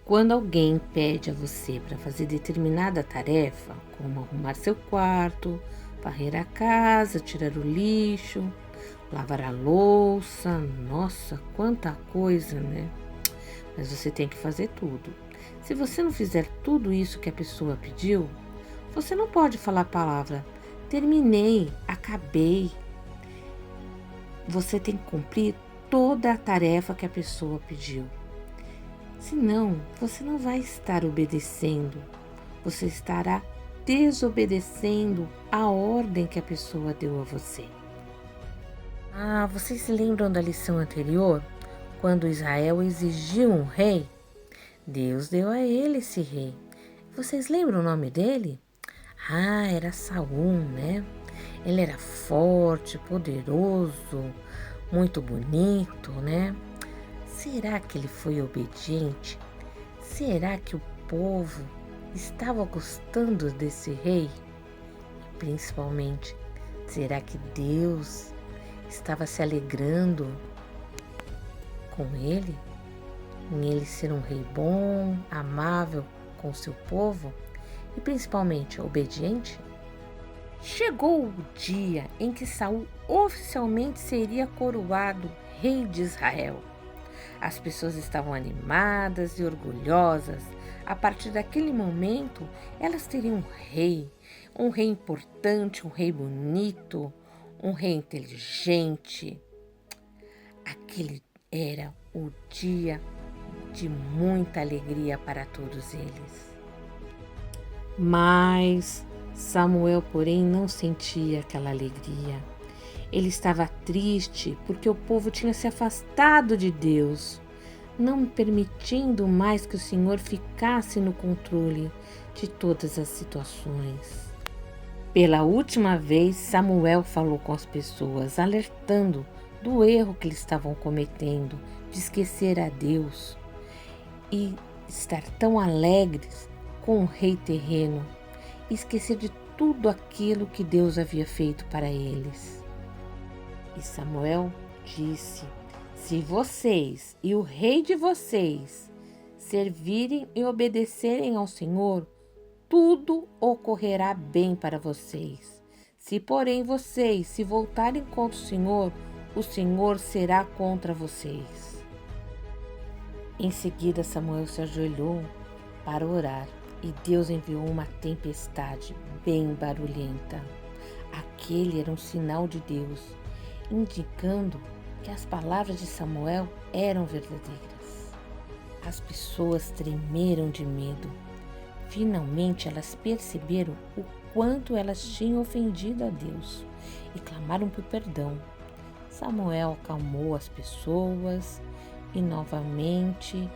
Quando alguém pede a você para fazer determinada tarefa, como arrumar seu quarto, varrer a casa, tirar o lixo, lavar a louça, nossa, quanta coisa, né? Mas você tem que fazer tudo. Se você não fizer tudo isso que a pessoa pediu, você não pode falar a palavra terminei, acabei. Você tem que cumprir toda a tarefa que a pessoa pediu. Senão, você não vai estar obedecendo. Você estará desobedecendo a ordem que a pessoa deu a você. Vocês se lembram da lição anterior? Quando Israel exigiu um rei, Deus deu a ele esse rei. Vocês lembram o nome dele? Era Saul, né? Ele era forte, poderoso, muito bonito, né? Será que ele foi obediente? Será que o povo estava gostando desse rei? E principalmente, será que Deus estava se alegrando com ele? Em ele ser um rei bom, amável com seu povo e principalmente obediente? Chegou o dia em que Saul oficialmente seria coroado rei de Israel. As pessoas estavam animadas e orgulhosas. A partir daquele momento, elas teriam um rei importante, um rei bonito, um rei inteligente. Aquele era o dia de muita alegria para todos eles. Mas Samuel, porém, não sentia aquela alegria. Ele estava triste porque o povo tinha se afastado de Deus, não permitindo mais que o Senhor ficasse no controle de todas as situações. Pela última vez, Samuel falou com as pessoas, alertando do erro que eles estavam cometendo, de esquecer a Deus e estar tão alegres com o rei terreno, esquecer de tudo aquilo que Deus havia feito para eles. E Samuel disse: se vocês e o rei de vocês servirem e obedecerem ao Senhor, tudo ocorrerá bem para vocês. Se, porém, vocês se voltarem contra o Senhor será contra vocês. Em seguida, Samuel se ajoelhou para orar e Deus enviou uma tempestade bem barulhenta. Aquele era um sinal de Deus, indicando que as palavras de Samuel eram verdadeiras. As pessoas tremeram de medo. Finalmente elas perceberam o quanto elas tinham ofendido a Deus e clamaram por perdão. Samuel acalmou as pessoas e novamente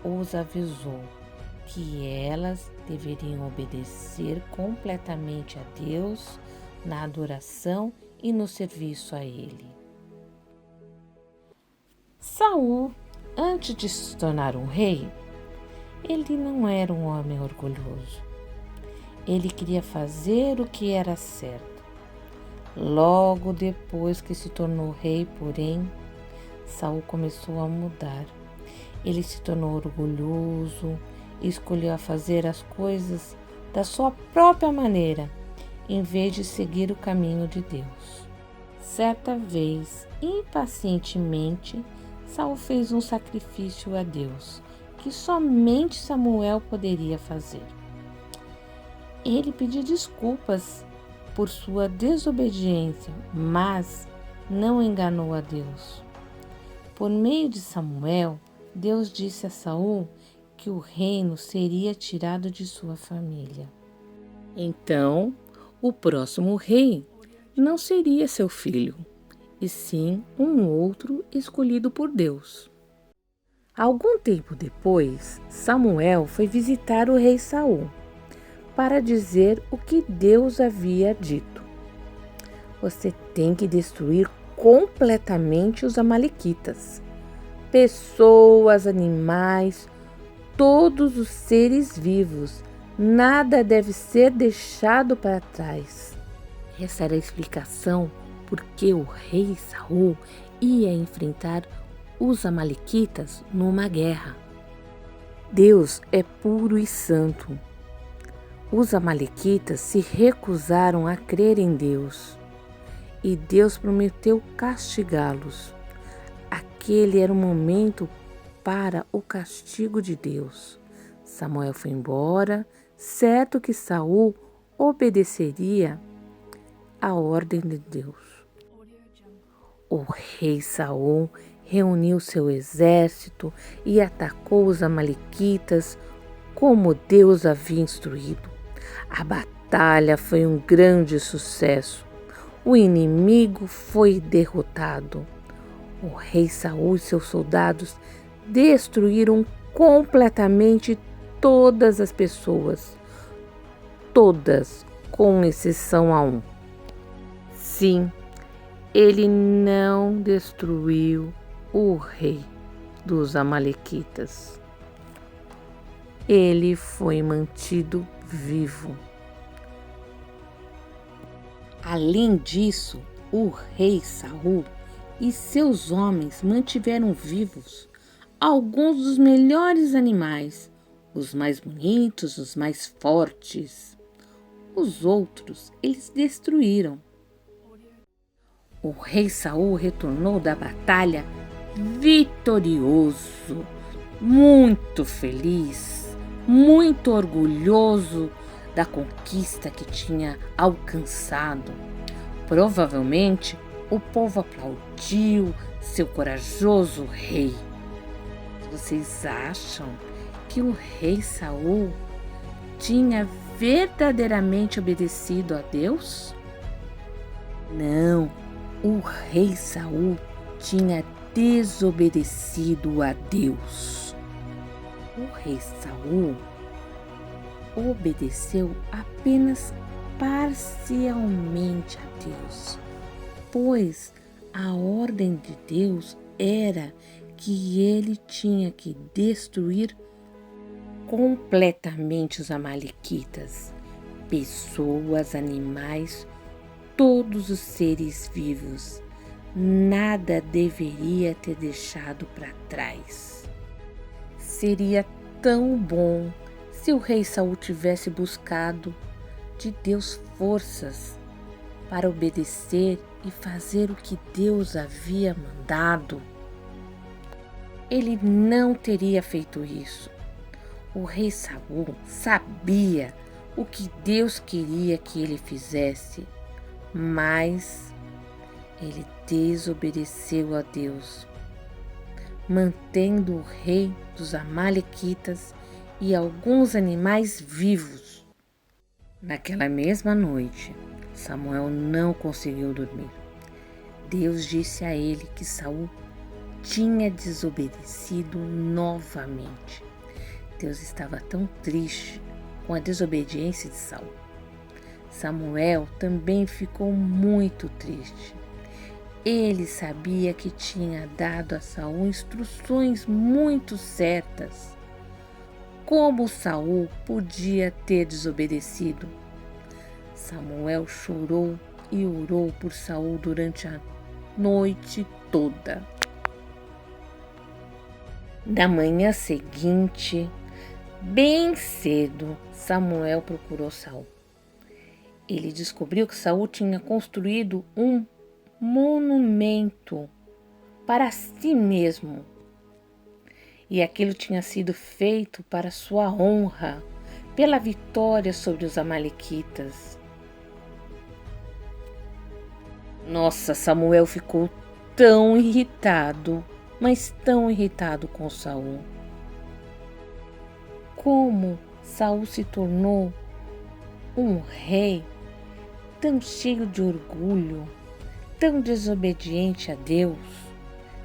os avisou que elas deveriam obedecer completamente a Deus na adoração e no serviço a Ele. Saul, antes de se tornar um rei, ele não era um homem orgulhoso. Ele queria fazer o que era certo. Logo depois que se tornou rei, porém, Saul começou a mudar. Ele se tornou orgulhoso e escolheu a fazer as coisas da sua própria maneira, em vez de seguir o caminho de Deus. Certa vez, impacientemente, Saul fez um sacrifício a Deus, que somente Samuel poderia fazer. Ele pediu desculpas por sua desobediência, mas não enganou a Deus. Por meio de Samuel, Deus disse a Saul que o reino seria tirado de sua família. Então, o próximo rei não seria seu filho, e sim um outro escolhido por Deus. Algum tempo depois, Samuel foi visitar o rei Saul para dizer o que Deus havia dito. Você tem que destruir completamente os amalequitas, pessoas, animais, todos os seres vivos. Nada deve ser deixado para trás. Essa era a explicação por que o rei Saul ia enfrentar os amalequitas numa guerra. Deus é puro e santo. Os amalequitas se recusaram a crer em Deus e Deus prometeu castigá-los. Aquele era o momento para o castigo de Deus. Samuel foi embora, certo que Saul obedeceria à ordem de Deus. O rei Saul reuniu seu exército e atacou os amalequitas como Deus havia instruído. A batalha foi um grande sucesso. O inimigo foi derrotado. O rei Saul e seus soldados destruíram completamente todas as pessoas, todas, com exceção a um. Sim, ele não destruiu o rei dos amalequitas. Ele foi mantido vivo. Além disso, o rei Saul e seus homens mantiveram vivos alguns dos melhores animais, os mais bonitos, os mais fortes. Os outros eles destruíram. O rei Saul retornou da batalha vitorioso, muito feliz, muito orgulhoso da conquista que tinha alcançado. Provavelmente o povo aplaudiu seu corajoso rei. Vocês acham que o rei Saul tinha verdadeiramente obedecido a Deus? Não, o rei Saul tinha desobedecido a Deus. O rei Saul obedeceu apenas parcialmente a Deus, pois a ordem de Deus era que ele tinha que destruir completamente os amalequitas, pessoas, animais, todos os seres vivos. Nada deveria ter deixado para trás. Seria tão bom se o rei Saul tivesse buscado de Deus forças para obedecer e fazer o que Deus havia mandado. Ele não teria feito isso. O rei Saul sabia o que Deus queria que ele fizesse, mas ele desobedeceu a Deus, mantendo o rei dos amalequitas e alguns animais vivos. Naquela mesma noite, Samuel não conseguiu dormir. Deus disse a ele que Saul tinha desobedecido novamente. Deus estava tão triste com a desobediência de Saul. Samuel também ficou muito triste. Ele sabia que tinha dado a Saul instruções muito certas. Como Saul podia ter desobedecido? Samuel chorou e orou por Saul durante a noite toda. Na manhã seguinte, bem cedo, Samuel procurou Saul. Ele descobriu que Saul tinha construído um monumento para si mesmo. E aquilo tinha sido feito para sua honra, pela vitória sobre os amalequitas. Nossa, Samuel ficou tão irritado, mas tão irritado com Saul. Como Saul se tornou um rei tão cheio de orgulho, tão desobediente a Deus.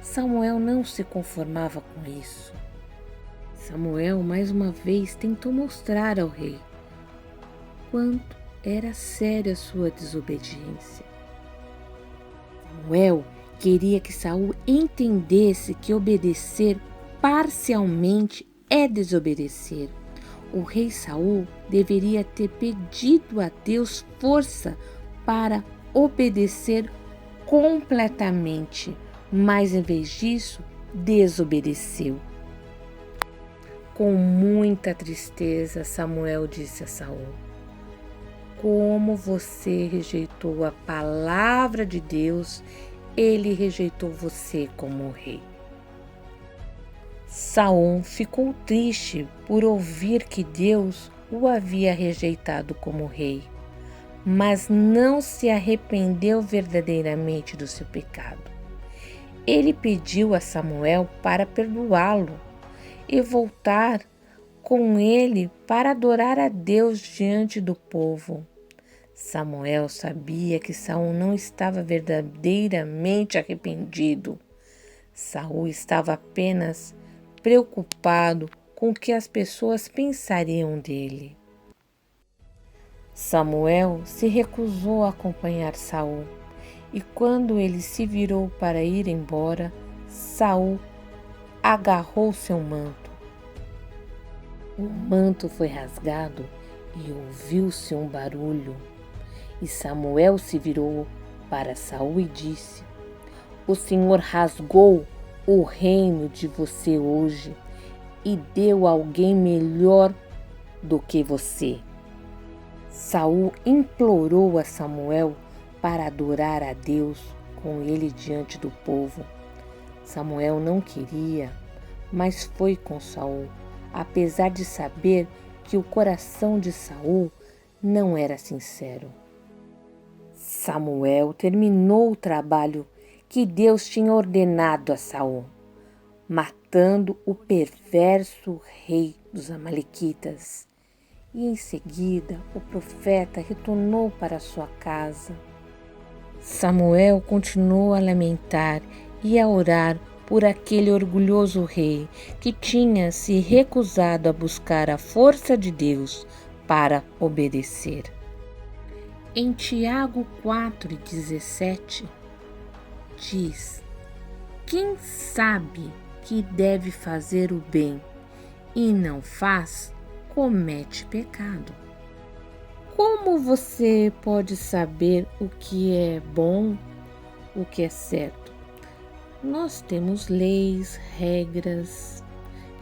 Samuel não se conformava com isso. Samuel mais uma vez tentou mostrar ao rei quanto era séria a sua desobediência. Samuel queria que Saul entendesse que obedecer parcialmente é desobedecer. O rei Saul deveria ter pedido a Deus força para obedecer completamente, mas em vez disso, desobedeceu. Com muita tristeza, Samuel disse a Saul: como você rejeitou a palavra de Deus, ele rejeitou você como rei. Saul ficou triste por ouvir que Deus o havia rejeitado como rei, mas não se arrependeu verdadeiramente do seu pecado. Ele pediu a Samuel para perdoá-lo e voltar com ele para adorar a Deus diante do povo. Samuel sabia que Saul não estava verdadeiramente arrependido. Saul estava apenas preocupado com o que as pessoas pensariam dele. Samuel se recusou a acompanhar Saul, e quando ele se virou para ir embora, Saul agarrou seu manto. O manto foi rasgado e ouviu-se um barulho. E Samuel se virou para Saul e disse: o Senhor rasgou o reino de você hoje e deu a alguém melhor do que você. Saul implorou a Samuel para adorar a Deus com ele diante do povo. Samuel não queria, mas foi com Saul, apesar de saber que o coração de Saul não era sincero. Samuel terminou o trabalho que Deus tinha ordenado a Saul, matando o perverso rei dos Amalequitas. E em seguida o profeta retornou para sua casa. Samuel continuou a lamentar e a orar por aquele orgulhoso rei que tinha se recusado a buscar a força de Deus para obedecer. Em Tiago 4,17 diz: quem sabe que deve fazer o bem e não faz, comete pecado. Como você pode saber o que é bom, o que é certo? Nós temos leis, regras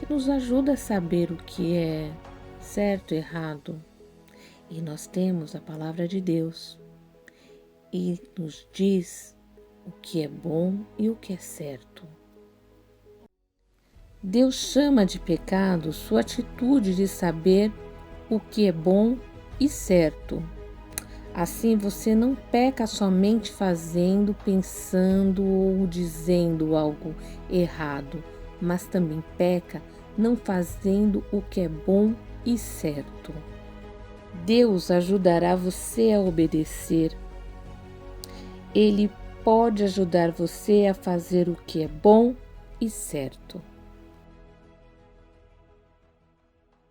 que nos ajudam a saber o que é certo e errado. E nós temos a palavra de Deus e nos diz o que é bom e o que é certo. Deus chama de pecado sua atitude de saber o que é bom e certo. Assim você não peca somente fazendo, pensando ou dizendo algo errado, mas também peca não fazendo o que é bom e certo. Deus ajudará você a obedecer. Ele pode ajudar você a fazer o que é bom e certo.